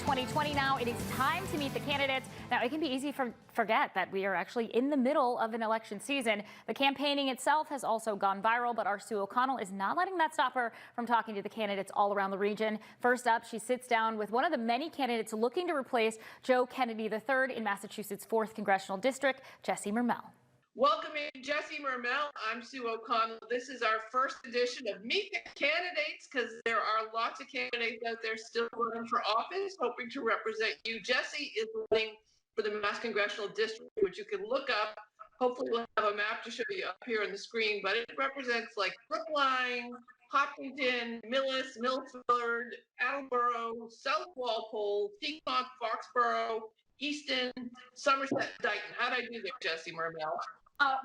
2020 now. It is time to meet the candidates. Now, it can be easy to forget that we are actually in the middle of an election season. The campaigning itself has also gone viral, but our Sue O'Connell is not letting that stop her from talking to the candidates all around the region. First up, she sits down with one of the many candidates looking to replace Joe Kennedy III in Massachusetts' 4th Congressional District, Jessie Mermel. Welcoming Jessie Mermel, I'm Sue O'Connell. This is our first edition of Meet the Candidates because there are lots of candidates out there still running for office, hoping to represent you. Jessie is running for the Mass Congressional District, which you can look up. Hopefully we'll have a map to show you up here on the screen, but it represents like Brookline, Hopkinton, Millis, Milford, Attleboro, South Walpole, Peacock, Foxborough, Easton, Somerset, Dayton. How did I do there, Jessie Mermel?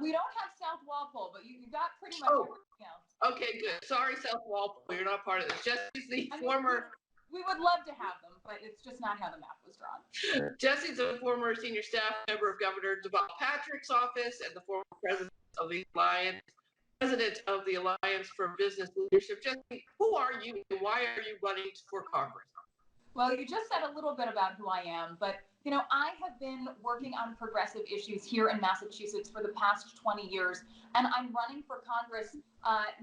We don't have South Walpole, but you got pretty much everything else. Okay, good. Sorry, South Walpole, you're not part of this. Jessie's the former. We would love to have them, but it's just not how the map was drawn. Jessie's a former senior staff member of Governor Deval Patrick's office and the former president of the Alliance for Business Leadership. Jessie, who are you and why are you running for Congress? Well, you just said a little bit about who I am, but I have been working on progressive issues here in Massachusetts for the past 20 years, and I'm running for Congress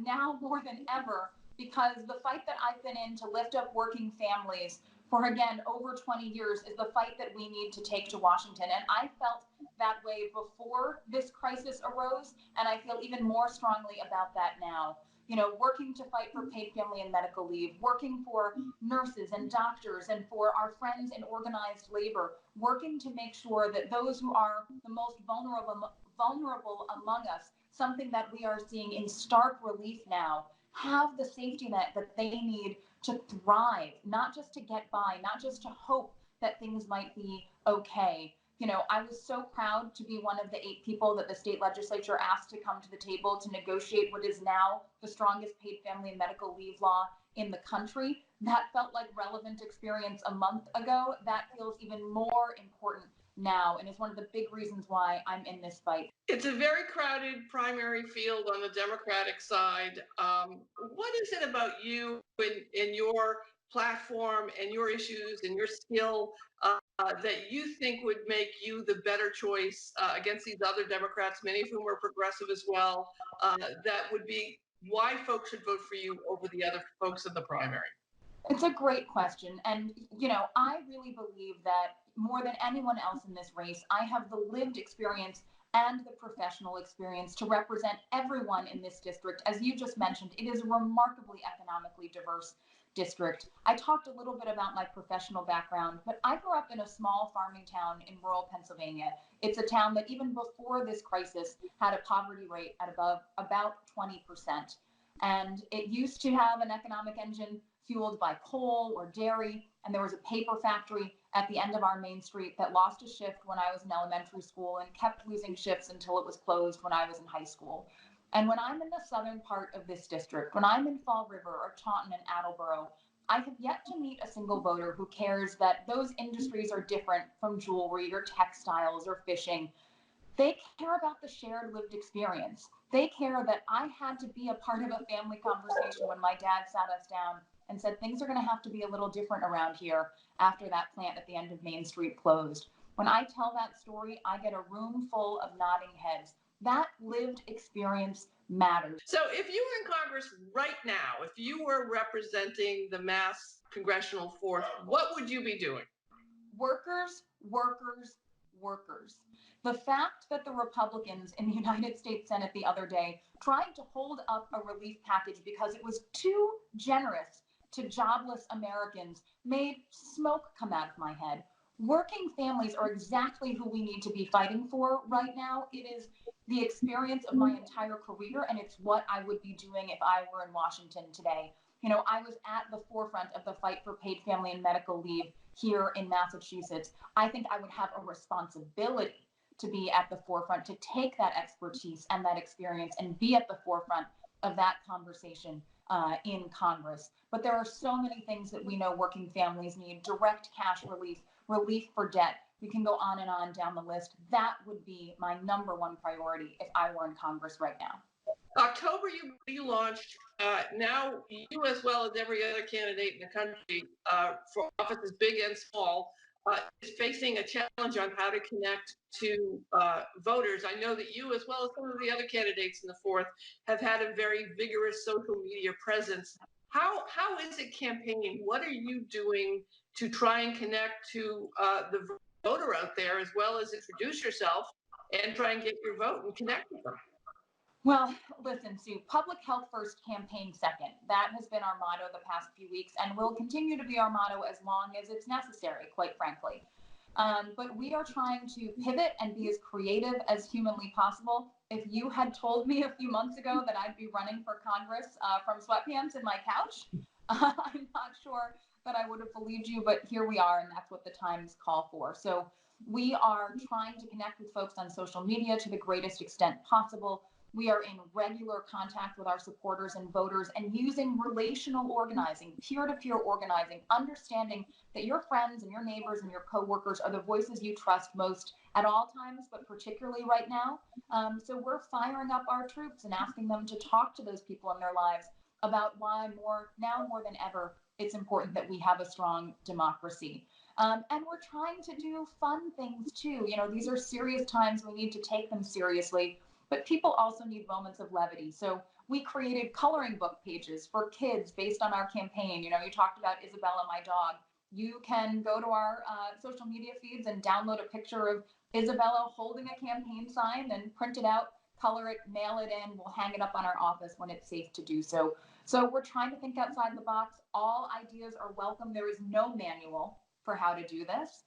now more than ever because the fight that I've been in to lift up working families for, again, over 20 years is the fight that we need to take to Washington. And I felt that way before this crisis arose, and I feel even more strongly about that now. Working to fight for paid family and medical leave, working for nurses and doctors and for our friends in organized labor, working to make sure that those who are the most vulnerable among us, something that we are seeing in stark relief now, have the safety net that they need to thrive, not just to get by, not just to hope that things might be okay. I was so proud to be one of the 8 people that the state legislature asked to come to the table to negotiate what is now the strongest paid family and medical leave law in the country. That felt like relevant experience a month ago. That feels even more important now and is one of the big reasons why I'm in this fight. It's a very crowded primary field on the Democratic side. What is it about you and your platform and your issues and your skill that you think would make you the better choice against these other Democrats, many of whom are progressive as well, that would be why folks should vote for you over the other folks in the primary? It's a great question. And, I really believe that more than anyone else in this race, I have the lived experience and the professional experience to represent everyone in this district. As you just mentioned, it is a remarkably economically diverse district. I talked a little bit about my professional background, but I grew up in a small farming town in rural Pennsylvania. It's a town that even before this crisis had a poverty rate at about 20%. And it used to have an economic engine fueled by coal or dairy, and there was a paper factory at the end of our main street that lost a shift when I was in elementary school and kept losing shifts until it was closed when I was in high school. And when I'm in the southern part of this district, when I'm in Fall River or Taunton and Attleboro, I have yet to meet a single voter who cares that those industries are different from jewelry or textiles or fishing. They care about the shared lived experience. They care that I had to be a part of a family conversation when my dad sat us down and said, things are going to have to be a little different around here after that plant at the end of Main Street closed. When I tell that story, I get a room full of nodding heads. That lived experience matters. So if you were in Congress right now, if you were representing the Mass Congressional 4th, what would you be doing? Workers, workers, workers. The fact that the Republicans in the United States Senate the other day tried to hold up a relief package because it was too generous to jobless Americans made smoke come out of my head. Working families are exactly who we need to be fighting for right now. It is the experience of my entire career, and it's what I would be doing if I were in Washington today. I was at the forefront of the fight for paid family and medical leave here in Massachusetts. I think I would have a responsibility to be at the forefront, to take that expertise and that experience and be at the forefront of that conversation in Congress. But there are so many things that we know working families need: direct cash relief, relief for debt. We can go on and on down the list. That would be my number one priority if I were in Congress right now. October, you launched. Now, you as well as every other candidate in the country for offices big and small is facing a challenge on how to connect to voters. I know that you, as well as some of the other candidates in the fourth, have had a very vigorous social media presence. How is it campaigning? What are you doing to try and connect to the voter out there, as well as introduce yourself and try and get your vote and connect with them? Well, listen, Sue, public health first, campaign second. That has been our motto the past few weeks and will continue to be our motto as long as it's necessary, quite frankly. But we are trying to pivot and be as creative as humanly possible. If you had told me a few months ago that I'd be running for Congress from sweatpants in my couch, I'm not sure that I would have believed you, but here we are, and that's what the times call for. So we are trying to connect with folks on social media to the greatest extent possible. We are in regular contact with our supporters and voters and using relational organizing, peer-to-peer organizing, understanding that your friends and your neighbors and your coworkers are the voices you trust most at all times, but particularly right now. So we're firing up our troops and asking them to talk to those people in their lives about why more than ever, it's important that we have a strong democracy. And we're trying to do fun things too. You know, these are serious times. We need to take them seriously, but people also need moments of levity. So we created coloring book pages for kids based on our campaign. You know, you talked about Isabella, my dog. You can go to our social media feeds and download a picture of Isabella holding a campaign sign and print it out, color it, mail it in. We'll hang it up on our office when it's safe to do so. So we're trying to think outside the box. All ideas are welcome. There is no manual for how to do this,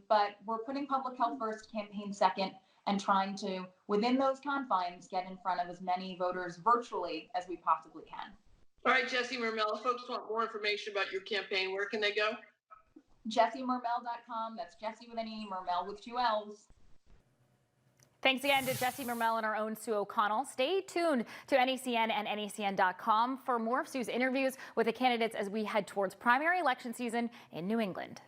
but we're putting public health first, campaign second, and trying to, within those confines, get in front of as many voters virtually as we possibly can. All right, Jesse Mermel, if folks want more information about your campaign, where can they go? JessieMermel.com. That's Jesse with an E, Mermel with two L's. Thanks again to Jesse Mermel and our own Sue O'Connell. Stay tuned to NECN and NECN.com for more of Sue's interviews with the candidates as we head towards primary election season in New England.